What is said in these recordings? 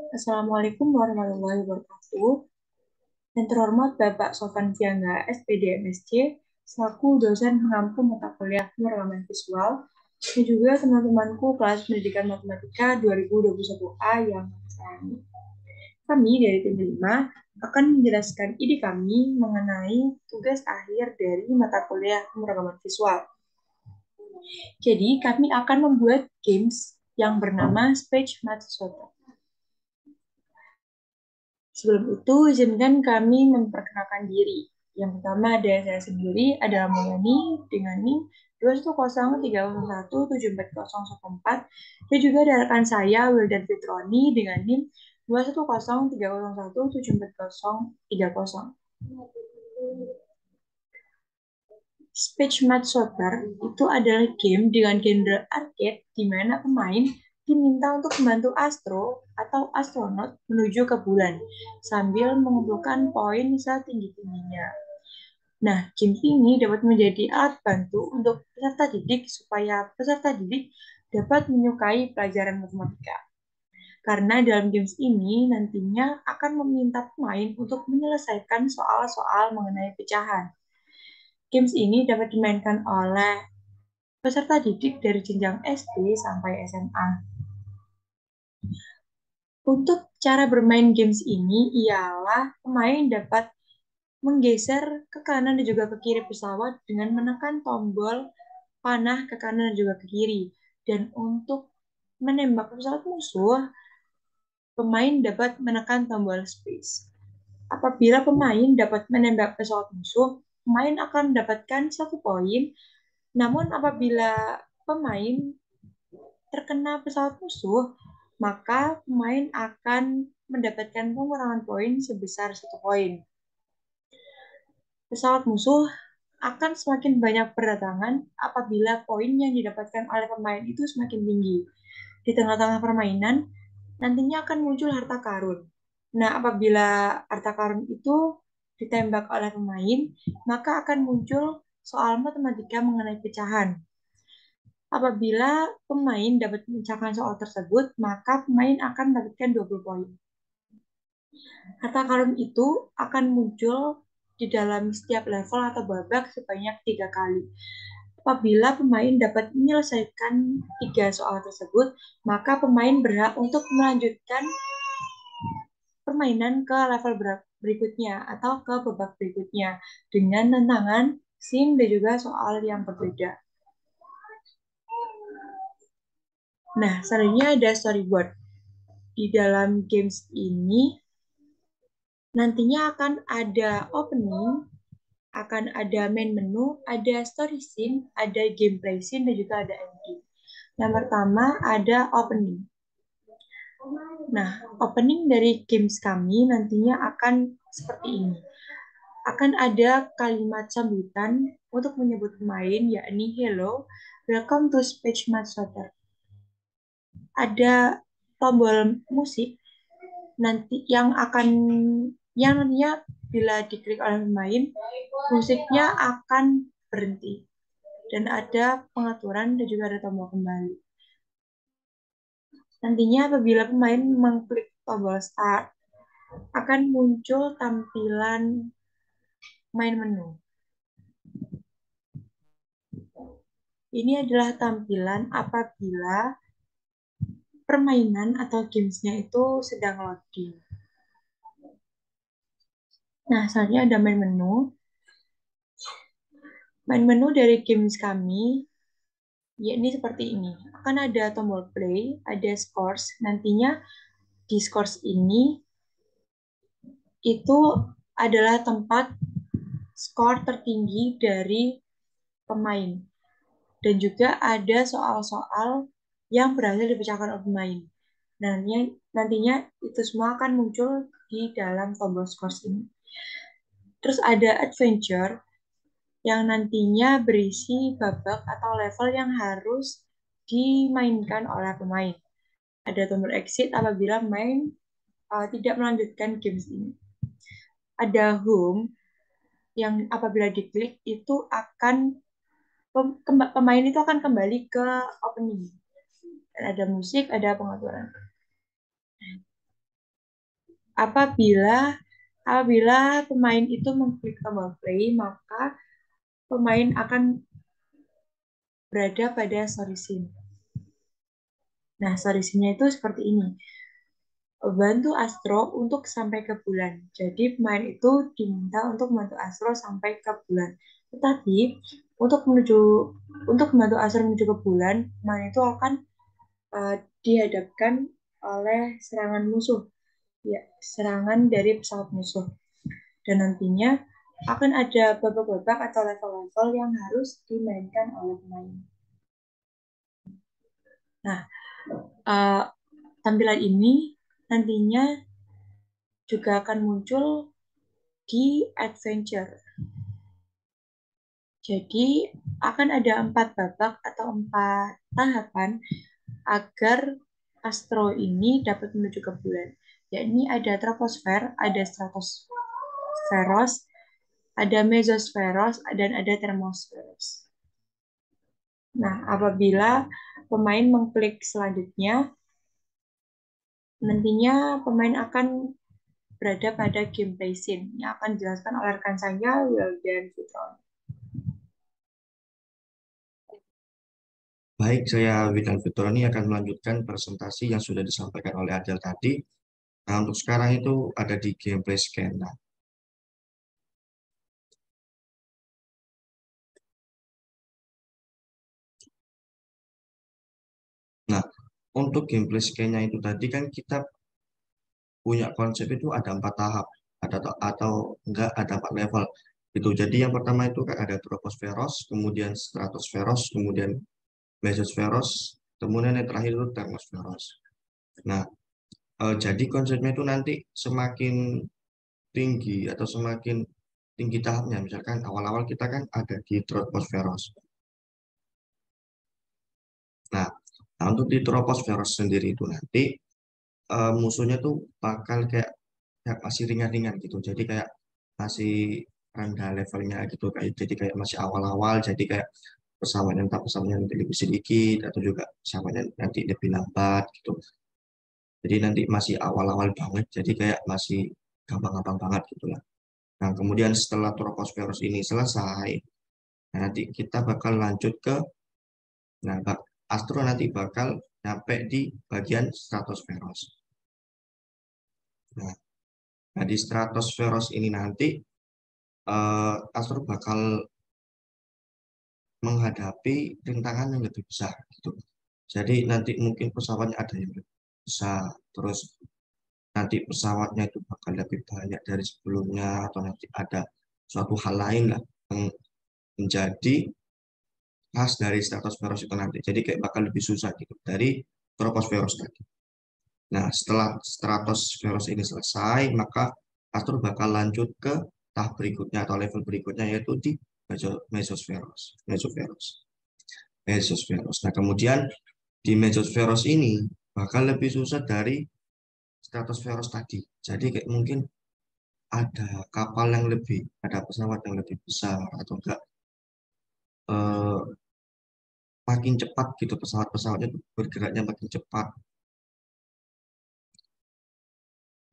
Assalamualaikum warahmatullahi wabarakatuh. Yang terhormat Bapak Sofan Fianga, SPD MSc, selaku dosen pengampu mata kuliah penerangan visual, dan juga teman-temanku kelas pendidikan matematika 2021A yang sayangi. Kami dari tim 5 akan menjelaskan ide kami mengenai tugas akhir dari mata kuliah pemeragaman visual. Jadi, kami akan membuat games yang bernama Speech Math Shooter. Sebelum itu, izinkan kami memperkenalkan diri. Yang pertama ada saya sendiri, ada Mulyani dengan NIM 21030174014, dan juga ada rekan saya Wildan Fitroni dengan NIM 21030174030. Speech Math Soccer itu adalah game dengan genre arcade di mana pemain diminta untuk membantu astro atau astronot menuju ke bulan sambil mengumpulkan poin setinggi-tingginya. Nah, game ini dapat menjadi alat bantu untuk peserta didik supaya peserta didik dapat menyukai pelajaran matematika. Karena dalam games ini nantinya akan meminta pemain untuk menyelesaikan soal-soal mengenai pecahan. Games ini dapat dimainkan oleh peserta didik dari jenjang SD sampai SMA. Untuk cara bermain games ini ialah pemain dapat menggeser ke kanan dan juga ke kiri pesawat dengan menekan tombol panah ke kanan dan juga ke kiri. Dan untuk menembak pesawat musuh, pemain dapat menekan tombol space. Apabila pemain dapat menembak pesawat musuh, pemain akan mendapatkan 1 poin. Namun apabila pemain terkena pesawat musuh, maka pemain akan mendapatkan pengurangan poin sebesar 1 poin. Pesawat musuh akan semakin banyak berdatangan apabila poin yang didapatkan oleh pemain itu semakin tinggi. Di tengah-tengah permainan, nantinya akan muncul harta karun. Nah, apabila harta karun itu ditembak oleh pemain, maka akan muncul soal matematika mengenai pecahan. Apabila pemain dapat memecahkan soal tersebut, maka pemain akan mendapatkan 20 poin. Harta karun itu akan muncul di dalam setiap level atau babak sebanyak 3 kali. Apabila pemain dapat menyelesaikan 3 soal tersebut, maka pemain berhak untuk melanjutkan permainan ke level berikutnya atau ke babak berikutnya dengan tantangan sim dan juga soal yang berbeda. Nah, selanjutnya ada storyboard. Di dalam games ini nantinya akan ada opening, akan ada main menu, ada story scene, ada gameplay scene, dan juga ada ending. Yang pertama ada opening. Nah, opening dari games kami nantinya akan seperti ini. Akan ada kalimat sambutan untuk menyebut pemain, yakni hello, welcome to Speech Match Shooter. Ada tombol musik nanti yang nantinya bila diklik oleh pemain, musiknya akan berhenti dan ada pengaturan dan juga ada tombol kembali. Nantinya apabila pemain mengklik tombol start, akan muncul tampilan main menu. Ini adalah tampilan apabila permainan atau gamesnya itu sedang loading. Nah, selanjutnya ada main menu. Main menu dari games kami, yakni seperti ini. Akan ada tombol play, ada scores. Nantinya di scores ini itu adalah tempat skor tertinggi dari pemain. Dan juga ada soal-soal yang berhasil dipecahkan oleh pemain. Nantinya itu semua akan muncul di dalam tombol scores ini. Terus ada adventure yang nantinya berisi babak atau level yang harus dimainkan oleh pemain. Ada tombol exit apabila main tidak melanjutkan games ini. Ada home yang apabila diklik itu akan pemain itu akan kembali ke opening. Dan ada musik, ada pengaturan. apabila apabila pemain itu mengklik tombol play, maka pemain akan berada pada story scene. Nah, story scene-nya itu seperti ini. Bantu Astro untuk sampai ke bulan. Jadi pemain itu diminta untuk membantu Astro sampai ke bulan. Tetapi untuk membantu Astro menuju ke bulan, pemain itu akan dihadapkan oleh serangan musuh. Ya, serangan dari pesawat musuh. Dan nantinya akan ada babak-babak atau level-level yang harus dimainkan oleh pemain. Nah, uh, tampilan ini nantinya juga akan muncul di adventure. Jadi akan ada 4 babak atau 4 tahapan agar Astro ini dapat menuju ke bulan. Yakni ada troposfer, ada stratosferos, ada mesosferos, dan ada termosferos. Nah, apabila pemain mengklik selanjutnya, nantinya pemain akan berada pada gameplay scene yang akan dijelaskan oleh rekan saya, Wildan Fitron. Baik, saya Widan Fitroni akan melanjutkan presentasi yang sudah disampaikan oleh Adel tadi. Nah, untuk sekarang itu ada di gameplay scan. Nah, untuk gameplay scan-nya itu tadi kan kita punya konsep itu ada 4 tahap, atau enggak ada 4 level. Itu jadi yang pertama itu kan ada troposferos, kemudian stratosferos, kemudian mesosferos, kemudian yang terakhir itu termosferos. Nah, jadi konsepnya itu nanti semakin tinggi atau semakin tinggi tahapnya. Misalkan awal-awal kita kan ada di troposferos. Nah, untuk di troposferos sendiri itu nanti musuhnya tuh bakal kayak masih ringan-ringan gitu. Jadi kayak masih rendah levelnya gitu. Jadi kayak masih awal-awal. Jadi kayak pesawatnya nanti lebih sedikit atau juga pesawatnya nanti lebih lambat gitu. Jadi nanti masih awal-awal banget. Jadi kayak masih gampang-gampang banget gitu lah. Nah, kemudian setelah troposferos ini selesai, nah, nanti kita bakal lanjut ke, nah, Astro nanti bakal nyampe di bagian stratosferos. Nah, di stratosferos ini nanti Astro bakal menghadapi rintangan yang lebih besar gitu. Jadi nanti mungkin pesawatnya ada yang lebih besar, terus nanti pesawatnya itu bakal lebih banyak dari sebelumnya, atau nanti ada suatu hal lain lah yang menjadi khas dari stratosferos itu nanti. Jadi kayak bakal lebih susah gitu dari troposferos tadi. Nah, setelah stratosferos ini selesai, maka Astro bakal lanjut ke tahap berikutnya atau level berikutnya yaitu di mesosferos. Mesosferos. Nah, kemudian di mesosferos ini bakal lebih susah dari stratosferos tadi. Jadi kayak mungkin ada kapal yang lebih, ada pesawat yang lebih besar atau enggak eh, makin cepat gitu pesawat-pesawatnya bergeraknya makin cepat.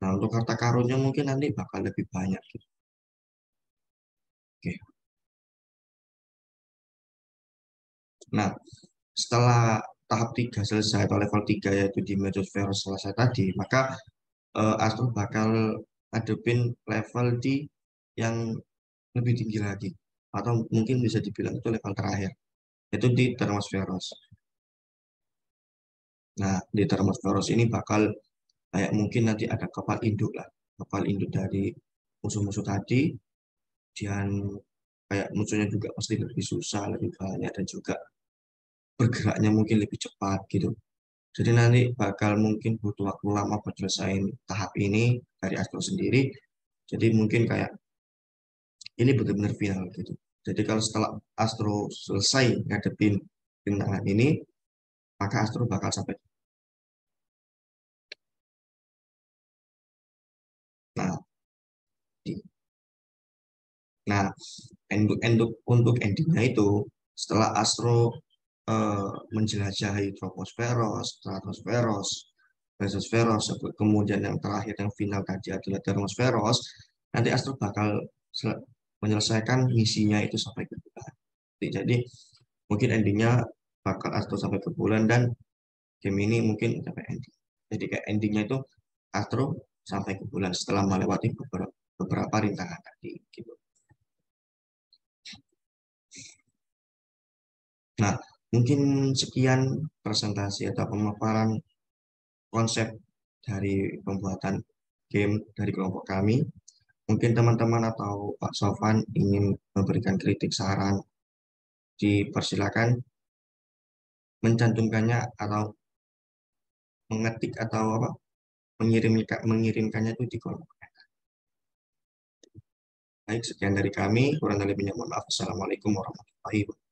Nah, untuk harta karunnya mungkin nanti bakal lebih banyak gitu. Oke. Nah, setelah tahap 3 selesai atau level 3 yaitu di Mesosphere selesai tadi, maka Astro bakal ngadepin level di yang lebih tinggi lagi atau mungkin bisa dibilang itu level terakhir, yaitu di Thermosferos. Nah, di Thermosferos ini bakal kayak mungkin nanti ada kapal induk lah, kapal induk dari musuh-musuh tadi, dan kayak musuhnya juga pasti lebih susah, lebih banyak, dan juga bergeraknya mungkin lebih cepat gitu. Jadi nanti bakal mungkin butuh waktu lama buat selesai tahap ini dari Astro sendiri. Jadi mungkin kayak ini benar-benar final gitu. Jadi kalau setelah Astro selesai ngadepin rintangan ini, maka Astro bakal sampai. Nah, di, nah untuk endingnya itu setelah Astro menjelajahi troposferos, stratosferos, versus Veros, kemudian yang terakhir yang final tadi adalah Termos Veros, nanti Astro bakal menyelesaikan misinya itu sampai ke bulan. Jadi mungkin endingnya bakal Astro sampai ke bulan dan game ini mungkin sampai ending. Jadi kayak endingnya itu Astro sampai ke bulan setelah melewati beberapa rintangan tadi gitu. Nah, mungkin sekian presentasi atau pemaparan konsep dari pembuatan game dari kelompok kami. Mungkin teman-teman atau Pak Sofan ingin memberikan kritik saran, dipersilakan mencantumkannya atau mengetik atau apa mengirimkannya itu di kolom. Baik, sekian dari kami. Kurang lebihnya mohon maaf. Assalamualaikum warahmatullahi wabarakatuh.